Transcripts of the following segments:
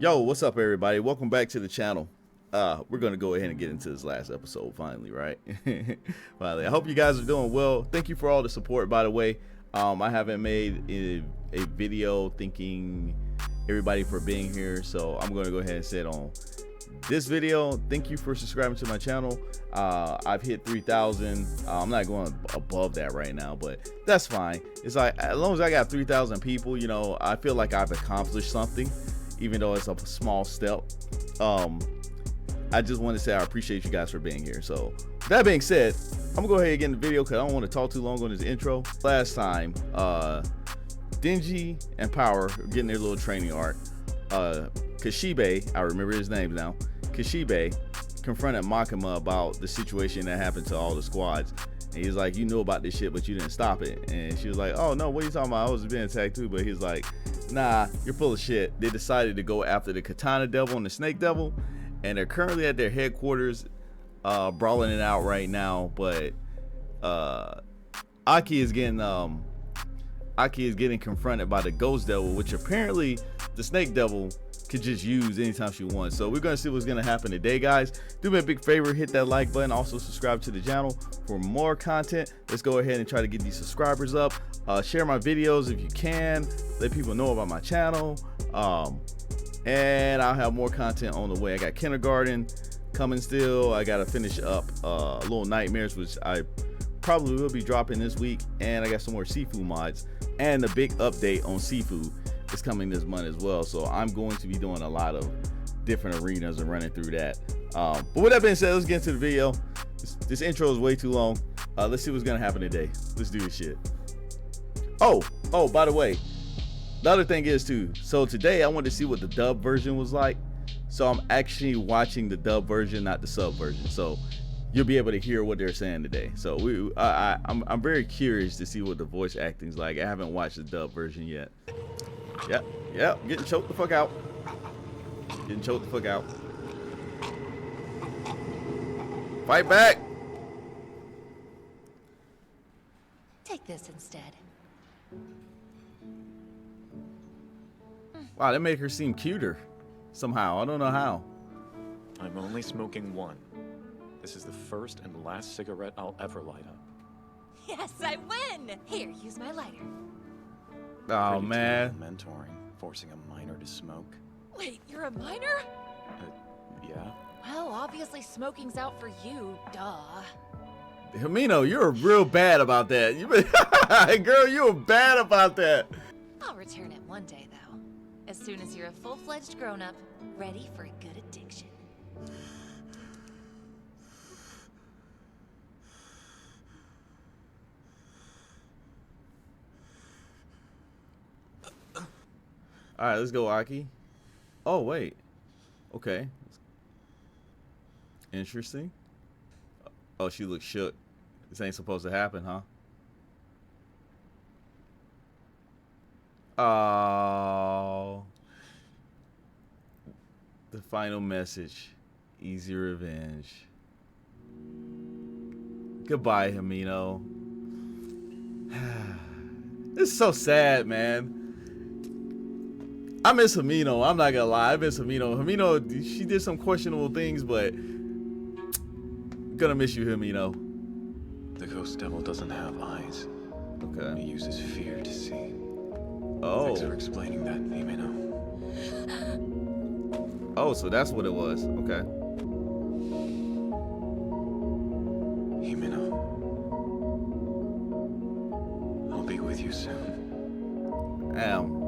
Yo, what's up, everybody? Welcome back to the channel. We're gonna go ahead and get into this last episode finally, right? Finally, I hope you guys are doing well. Thank you for all the support, by the way. I haven't made a video thanking everybody for being here, so I'm gonna go ahead and say it on this video. Thank you for subscribing to my channel. I've hit 3,000. I'm not going above that right now, but that's fine. It's like, as long as I got 3,000 people, you know, I feel like I've accomplished something, even though it's a small step. I just want to say I appreciate you guys for being here. So that being said, I'm gonna go ahead and get in the video because I don't want to talk too long on this intro. Last time, Dingy and Power are getting their little training arc. Kishibe, I remember his name now, Kishibe confronted Makima about the situation that happened to all the squads. And he's like, you knew about this shit, but you didn't stop it. And she was like, oh no, what are you talking about? I was being attacked too. But he's like, nah, you're full of shit. They decided to go after the Katana Devil and the Snake Devil, and they're currently at their headquarters, brawling it out right now. But Aki is getting confronted by the Ghost Devil, which apparently the Snake Devil could just use anytime she wants. So we're gonna see what's gonna happen today, guys. Do me a big favor, hit that like button, also subscribe to the channel for more content. Let's go ahead and try to get these subscribers up. Share my videos if you can, let people know about my channel, and I'll have more content on the way. I got kindergarten coming still. I gotta finish up Little Nightmares, which I probably will be dropping this week, and I got some more seafood mods, and a big update on seafood is coming this month as well. So I'm going to be doing a lot of different arenas and running through that. But with that being said, let's get into the video. This intro is way too long. Let's see what's gonna happen today. Let's do this shit. Oh, by the way, the other thing is too, so today I wanted to see what the dub version was like. So I'm actually watching the dub version, not the sub version. So you'll be able to hear what they're saying today. So I'm very curious to see what the voice acting's like. I haven't watched the dub version yet. Yep, getting choked the fuck out. Getting choked the fuck out. Fight back! Take this instead. Wow, that made her seem cuter somehow. I don't know how. I'm only smoking one. This is the first and last cigarette I'll ever light up. Yes, I win! Here, use my lighter. Oh, Pretty man. typical mentoring, forcing a minor to smoke. Wait, you're a minor? Yeah. Well, obviously smoking's out for you, duh. Himino, you're real bad about that. Girl, you were bad about that. I'll return it one day, though. As soon as you're a full-fledged grown-up, ready for a good addiction. All right, let's go, Aki. Oh, wait. Okay. Interesting. Oh, she looks shook. This ain't supposed to happen, huh? Oh. The final message. Easy revenge. Goodbye, Himino. This is so sad, man. I miss Himino. I'm not gonna lie. I miss Himino. Himino, she did some questionable things, but gonna miss you, Himino. The Ghost Devil doesn't have eyes. Okay. He uses fear to see. Oh. Thanks for explaining that, Himeno. Oh, so that's what it was. Okay. Himeno. I'll be with you soon. Damn.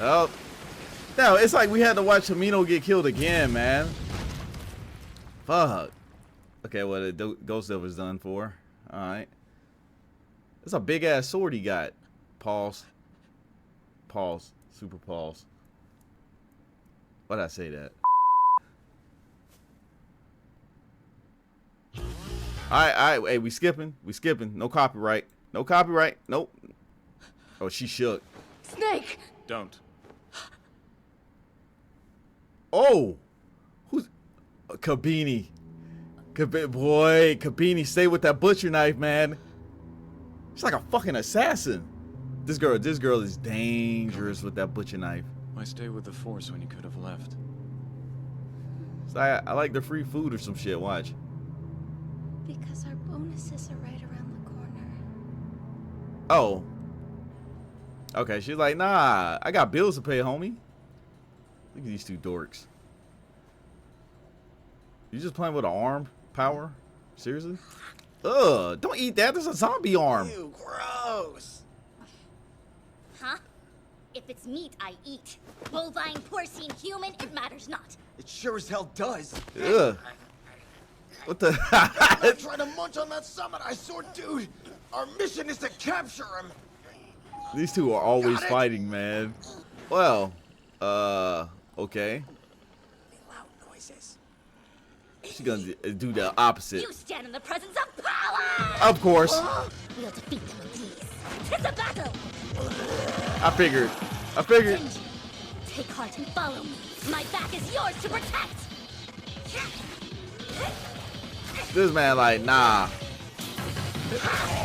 Oh. No, it's like we had to watch Himino get killed again, man. Fuck. Okay, well, the Ghost Devil is done for. Alright. That's a big ass sword he got. Pause. Pause. Super pause. Why'd I say that? Alright, hey, we skipping. No copyright. No copyright. Nope. Oh, she shook. Snake! Don't. Oh! Who's... Kabini. Boy, Kabini, stay with that butcher knife, man. She's like a fucking assassin. This girl is dangerous with that butcher knife. Why stay with the Force when you could have left? So I like the free food or some shit. Watch. Because our bonuses are right around the corner. Oh. Okay, she's like, nah, I got bills to pay, homie. Look at these two dorks. You just playing with an arm power? Seriously? Ugh, don't eat that. That's a zombie arm. Ew, gross. Huh? If it's meat, I eat. Bovine, porcine, human, it matters not. It sure as hell does. Ugh. What the? I'm trying to munch on that summit I saw, dude. Our mission is to capture him. These two are always fighting, man. Well, okay. Loud noises. She's gonna do the opposite. You stand in the presence of power! Of course. We'll defeat them with ease. It's a battle! I figured. Benji, take heart and follow me. My back is yours to protect! This man like, nah.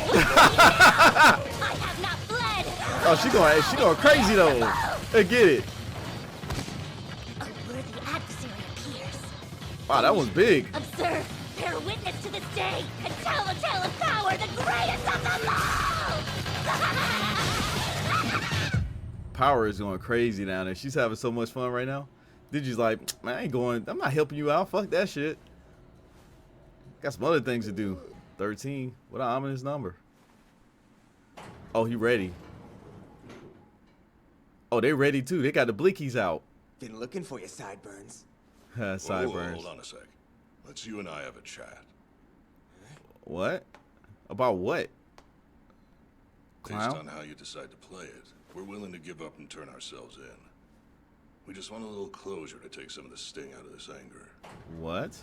I have not fled! Oh, she going crazy though. Hey, get it. A worthy adversary appears. Wow, that was big. Observe, bear witness to this day, and tell the tale of power, the greatest of them all! Power is going crazy down there. She's having so much fun right now. Digi's like, man, I'm not helping you out. Fuck that shit. Got some other things to do. 13. What an ominous number. Oh, he ready. Oh, they ready too. They got the blickies out. Been looking for your sideburns. Sideburns. Hold on a sec. Let's you and I have a chat. What? About what? Based Clown? on how you decide to play it, we're willing to give up and turn ourselves in. We just want a little closure to take some of the sting out of this anger. What?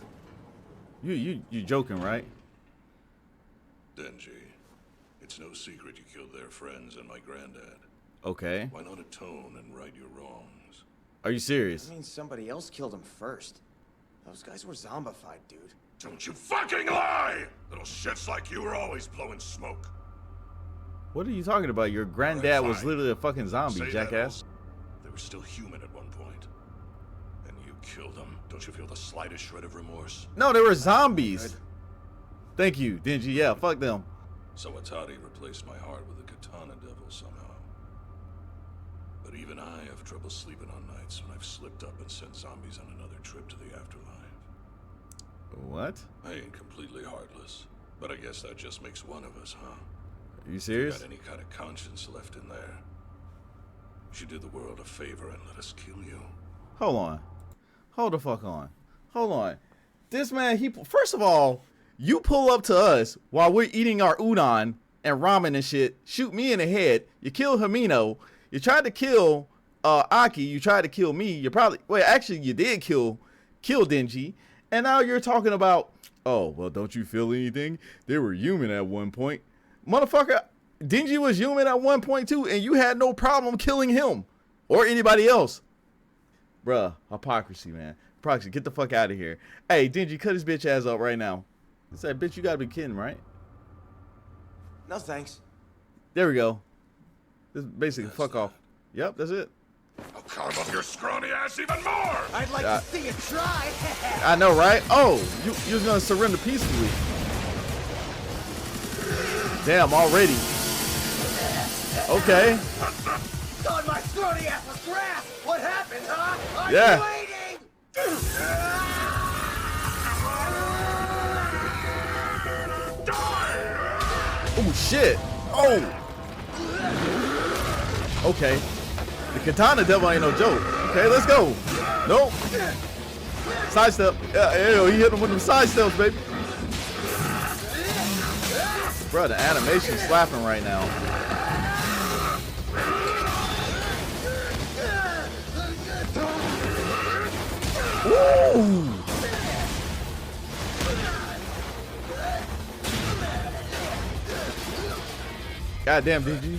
You joking, right? Denji, it's no secret you killed their friends and my granddad. Okay. Why not atone and right your wrongs? Are you serious? I mean, somebody else killed him first. Those guys were zombified, dude. Don't you fucking lie! Little shits like you are always blowing smoke. What are you talking about? Your granddad was fine. literally a fucking zombie, Say that jackass. also. They were still human at one point. And you killed them. Don't you feel the slightest shred of remorse? No, they were zombies. Thank you, Dingy. Yeah, fuck them. So Atari replaced my heart with a katana devil somehow. But even I have trouble sleeping on nights when I've slipped up and sent zombies on another trip to the afterlife. What? I ain't completely heartless, but I guess that just makes one of us, huh? Are you serious? Got any kind of conscience left in there? You should do the world a favor and let us kill you. Hold on. Hold the fuck on. Hold on. This man, first of all, you pull up to us while we're eating our udon and ramen and shit, shoot me in the head, you kill Hamino, you tried to kill Aki, you tried to kill me, actually you did kill Denji, and now you're talking about, oh, well, don't you feel anything? They were human at one point. Motherfucker, Denji was human at one point too, and you had no problem killing him or anybody else. Bruh, hypocrisy, man. Hypocrisy, get the fuck out of here. Hey, Denji, cut his bitch ass up right now. I said, bitch, you gotta be kidding, right? No thanks. There we go. This is basically That's fuck off. Yep, that's it. I'll carve up your scrawny ass even more! I'd like to see it try. I know, right? Oh, you was gonna surrender peacefully. Damn, already. Okay. God, my scrawny ass was grass. What happened, huh? I'm Yeah. waiting. Oh, shit. Oh. Okay. The katana devil ain't no joke. Okay, let's go. Nope. Sidestep. Yeah, he hit him with them side steps, baby. Bro, the animation's slapping right now. Ooh. Goddamn, DG.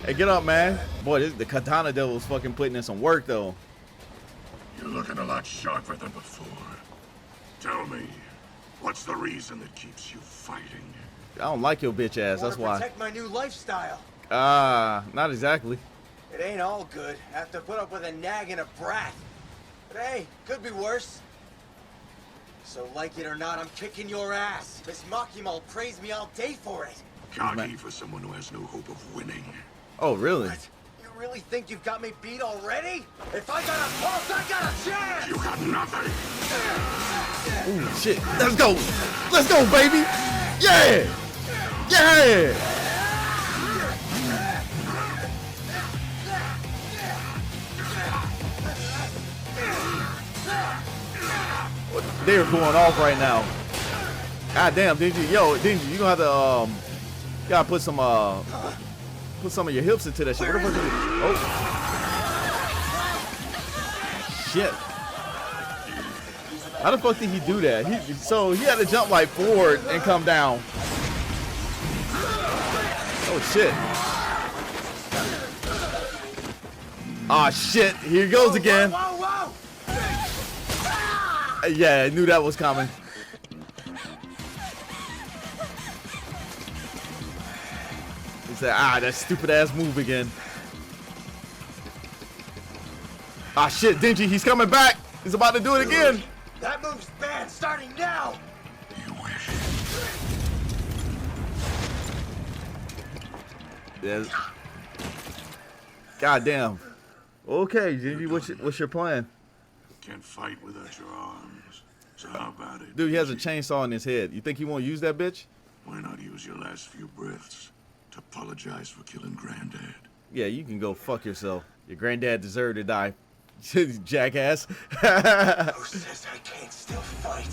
Hey, get up, man. Boy, the katana devil's fucking putting in some work, though. You're looking a lot sharper than before. Tell me, what's the reason that keeps you fighting? don't like your bitch ass. That's why. Protect my new lifestyle. Not exactly. It ain't all good. Have to put up with a nag and a brat. But hey, could be worse. So like it or not, I'm kicking your ass. Miss Makima will praise me all day for it. Cocky for someone who has no hope of winning. Oh, really? What? You really think you've got me beat already? If I got a pulse, I got a chance! You got nothing. Ooh, shit. Let's go. Let's go, baby. Yeah. Yeah. They're going off right now. God damn, Dingy. Yo, Dingy, you gonna have to gotta put some of your hips into that shit. What the fuck is it? Oh. Shit. How the fuck did he do that? So he had to jump like forward and come down. Oh shit. Ah shit. Here he goes again. Whoa, whoa, whoa. Yeah, I knew that was coming. He said, that stupid ass move again. Ah shit, Dingy, he's coming back. He's about to do it again. That move's banned starting now. You wish. Yes. God damn. Okay, Dingy, what's your plan? Can't fight without your arms. So how about it? Dude, he has a chainsaw in his head. You think he won't use that bitch? Why not use your last few breaths to apologize for killing Granddad? Yeah, you can go fuck yourself. Your granddad deserved to die. Jackass. Who says I can't still fight?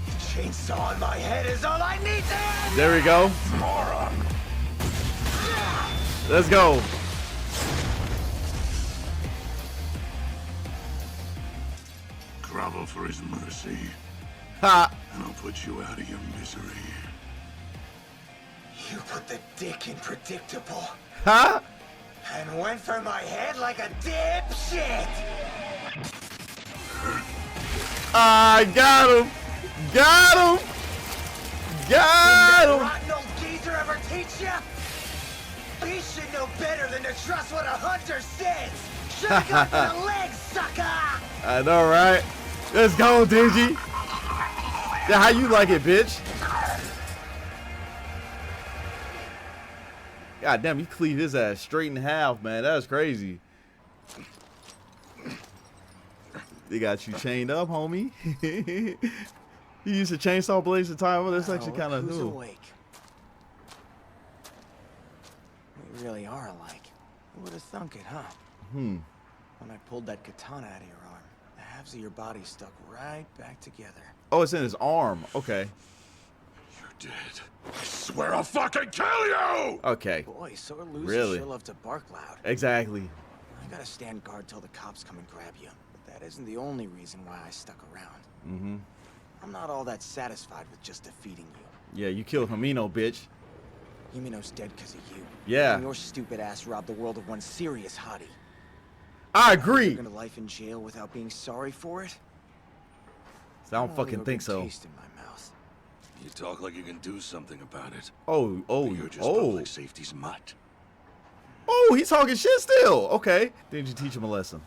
The chainsaw in my head is all I need to end. There we go. Moron! Let's go. Grovel for his mercy, Ha. and I'll put you out of your misery. You put the dick in predictable Ha. and went for my head like a dipshit. I got him. Got him. Got him. Rotten old geezer ever teach ya? He should know better than to trust what a hunter says. Should've gone for the legs, sucker. I know, right? Let's go, Dingy. Yeah, how you like it, bitch? God damn, you cleave his ass straight in half, man. That's crazy. They got you chained up, homie. You used to chainsaw blades the time. Well, that's actually kind of Who's new. awake? We really are alike. Who would have thunk it, huh? When I pulled that katana out of your arm, the halves of your body stuck right back together. Oh, it's in his arm. Okay. You're dead. I swear I'll fucking kill you! Okay. Boy, sore losers Really? sure love to bark loud. Exactly. I gotta stand guard till the cops come and grab you. But that isn't the only reason why I stuck around. Mm-hmm. I'm not all that satisfied with just defeating you. Yeah, you killed Hamino, bitch. Yumino's dead because of you. Yeah. And your stupid ass robbed the world of one serious hottie. I You're agree. gonna life in jail without being sorry for it? I don't I'll fucking leave a think good so. taste in my mouth. You talk like you can do something about it. Oh, But you're just public safety's mutt. Oh, he's talking shit still. Okay. Did you teach him a lesson?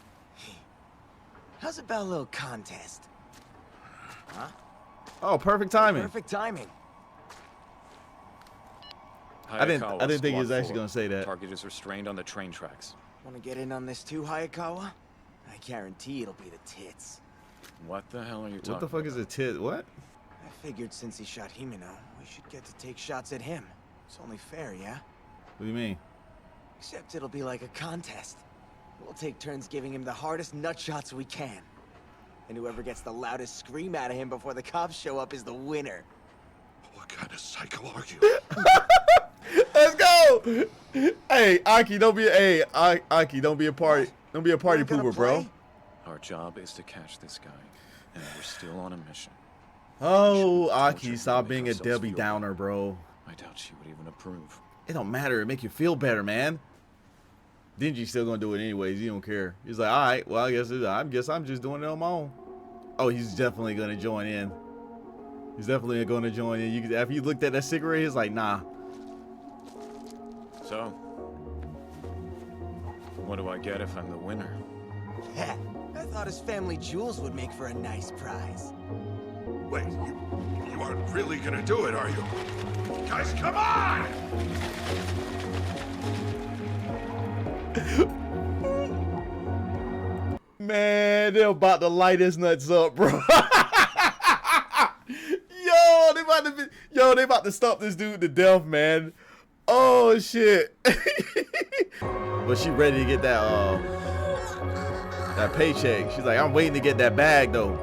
How's about a little contest? Huh? Oh, perfect timing. Perfect timing. I didn't Hayakawa, think he was Squad actually 4. gonna say that. Target is restrained on the train tracks. Wanna get in on this too, Hayakawa? I guarantee it'll be the tits. What the hell are you talking What the fuck is a tit? What? I figured since he shot Himeno, we should get to take shots at him. It's only fair, yeah? What do you mean? Except it'll be like a contest. We'll take turns giving him the hardest nut shots we can. And whoever gets the loudest scream out of him before the cops show up is the winner. What kind of cycle are you? Let's go. Hey, Aki, don't be Aki, don't be a party. Don't be a party We're gonna pooper, bro. play? Our job is to catch this guy, and we're still on a mission. Oh, Torture Aki, stop to being make a ourselves Debbie feel Downer, bro. I doubt she would even approve. It don't matter. It make you feel better, man. Dingy's still gonna do it anyways. He don't care. He's like, all right, well, I guess I'm just doing it on my own. Oh, he's definitely gonna join in. He's definitely going to join in. After you looked at that cigarette, he's like, nah. So, what do I get if I'm the winner? I thought his family jewels would make for a nice prize. Wait, you aren't really gonna do it, are you? Guys, come on! Man, they're about to light his nuts up, bro. They about to stop this dude to death, man. Oh shit. But she ready to get that paycheck. She's like, I'm waiting to get that bag though.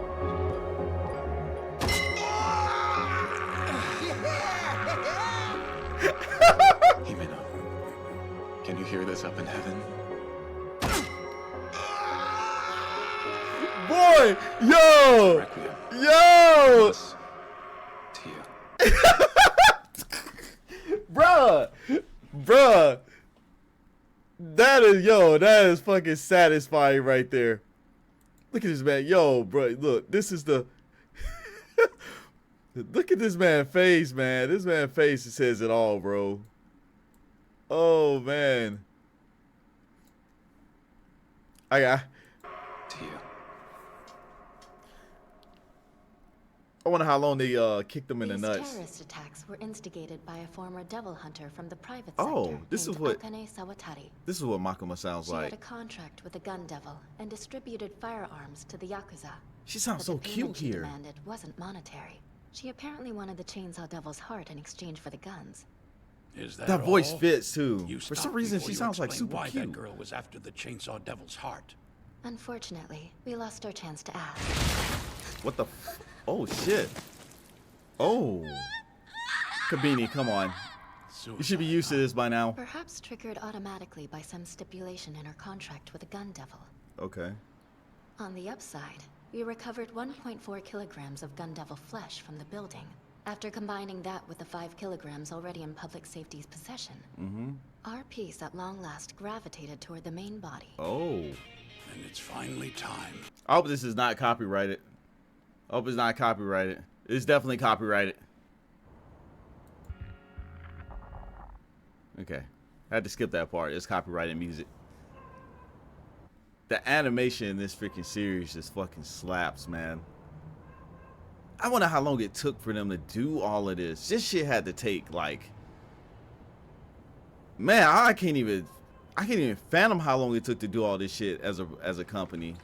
Himeno, can you hear this up in heaven? Boy, yo, Requiem. yo, To you. bruh. That is fucking satisfying right there. Look at this man, yo, bro. Look, this is the. Look at this man's face, man. This man's face says it all, bro. Oh man. To you. I wonder how long they kicked them in the These nuts. terrorist attacks were instigated by a former devil hunter from the private Oh, sector this is named what- Akane Sawatari. This is what Makima sounds She had a like. contract with the gun devil and distributed firearms to the Yakuza. She sounds But so the payment cute she here. demanded wasn't monetary. She apparently wanted the Chainsaw Devil's heart in exchange for the guns. Is that That voice all? fits too. You For some stopped reason, before she you sounds like explained super why cute. that girl was after the Chainsaw Devil's heart. Unfortunately, we lost our chance to ask. What the? Oh shit. Oh. Kabini, come on. You should be used to this by now. Perhaps triggered automatically by some stipulation in her contract with the gun devil. Okay. On the upside, we recovered 1.4 kilograms of gun devil flesh from the building. After combining that with the 5 kilograms already in public safety's possession, our piece at long last gravitated toward the main body. Oh. And it's finally time. I hope this is not copyrighted. I hope it's not copyrighted. It's definitely copyrighted. Okay. I had to skip that part. It's copyrighted music. The animation in this freaking series just fucking slaps, man. I wonder how long it took for them to do all of this. This shit had to take like, man, I can't even fathom how long it took to do all this shit as a company.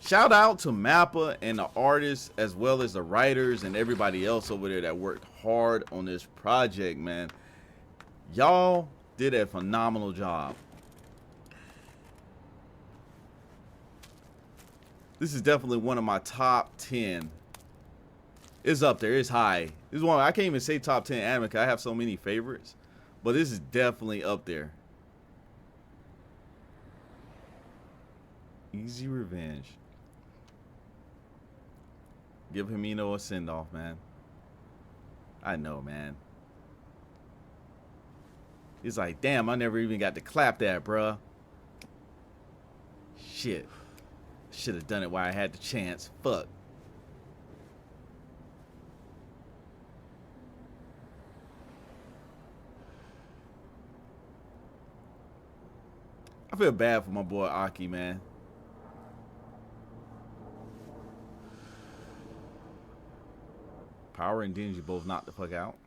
Shout out to Mappa and the artists as well as the writers and everybody else over there that worked hard on this project, man. Y'all did a phenomenal job. This is definitely one of my top 10. It's up there. It's high. This is one. I can't even say top 10 anime because I have so many favorites, but this is definitely up there. Easy Revenge. Give Himeno a send-off, man. I know, man. He's like, damn, I never even got to clap that, bruh. Shit. Should have done it while I had the chance. Fuck. I feel bad for my boy Aki, man. Power and Denji both knocked the fuck out.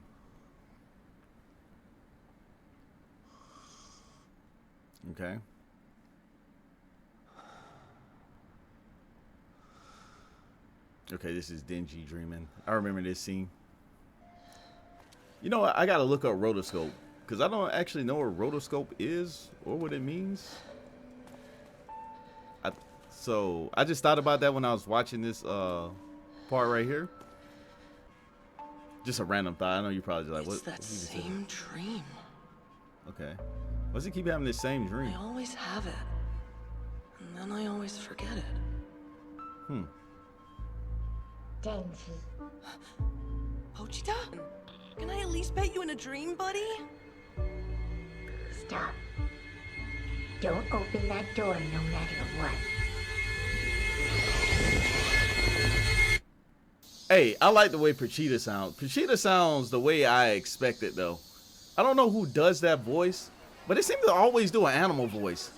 Okay. Okay, this is Denji dreaming. I remember this scene. You know what? I gotta look up rotoscope because I don't actually know what rotoscope is or what it means. So I just thought about that when I was watching this part right here. Just a random thought. I know you're probably like, what? It's that same dream. Okay. Why does he keep having this same dream? I always have it. And then I always forget it. Denji. Pochita? Can I at least pet you in a dream, buddy? Stop. Don't open that door no matter what. Hey, I like the way Pachita sounds. Pachita sounds the way I expected, though. I don't know who does that voice, but they seem to always do an animal voice.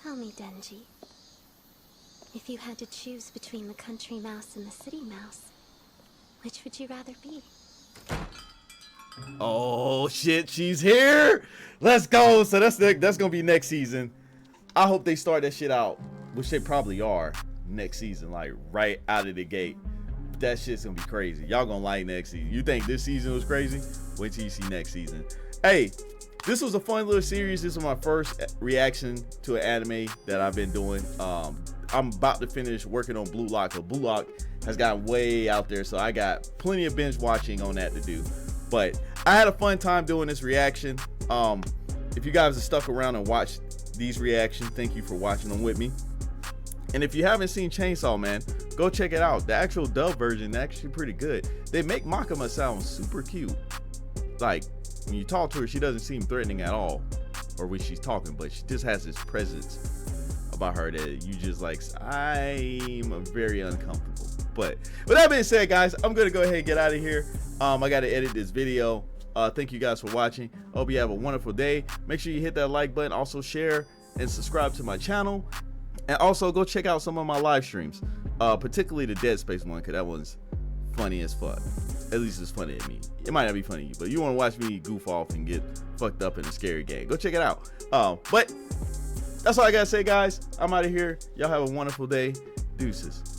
Tell me, Denji, if you had to choose between the country mouse and the city mouse, which would you rather be? Oh shit, she's here. Let's go. So that's gonna be next season. I hope they start that shit out, which they probably are next season, like right out of the gate. That shit's gonna be crazy. Y'all gonna like next season. You think this season was crazy? Wait till you see next season. Hey, this was a fun little series. This is my first reaction to an anime that I've been doing. I'm about to finish working on Blue Lock. Blue Lock has gotten way out there, so I got plenty of binge watching on that to do. But I had a fun time doing this reaction. If you guys have stuck around and watched these reactions, thank you for watching them with me. And if you haven't seen Chainsawman, go check it out. The actual dub version is actually pretty good. They make Makima sound super cute. Like, when you talk to her, she doesn't seem threatening at all, or when she's talking, but she just has this presence about her that you just like, I'm very uncomfortable. But with that being said, guys, I'm gonna go ahead and get out of here. I gotta edit this video. Thank you guys for watching. I hope you have a wonderful day. Make sure you hit that like button, also share and subscribe to my channel, and also go check out some of my live streams, particularly the Dead Space one, because that one's funny as fuck. At least it's funny to me. It might not be funny to you, but you want to watch me goof off and get fucked up in a scary game, go check it out. But that's all I gotta say, guys. I'm out of here. Y'all have a wonderful day. Deuces.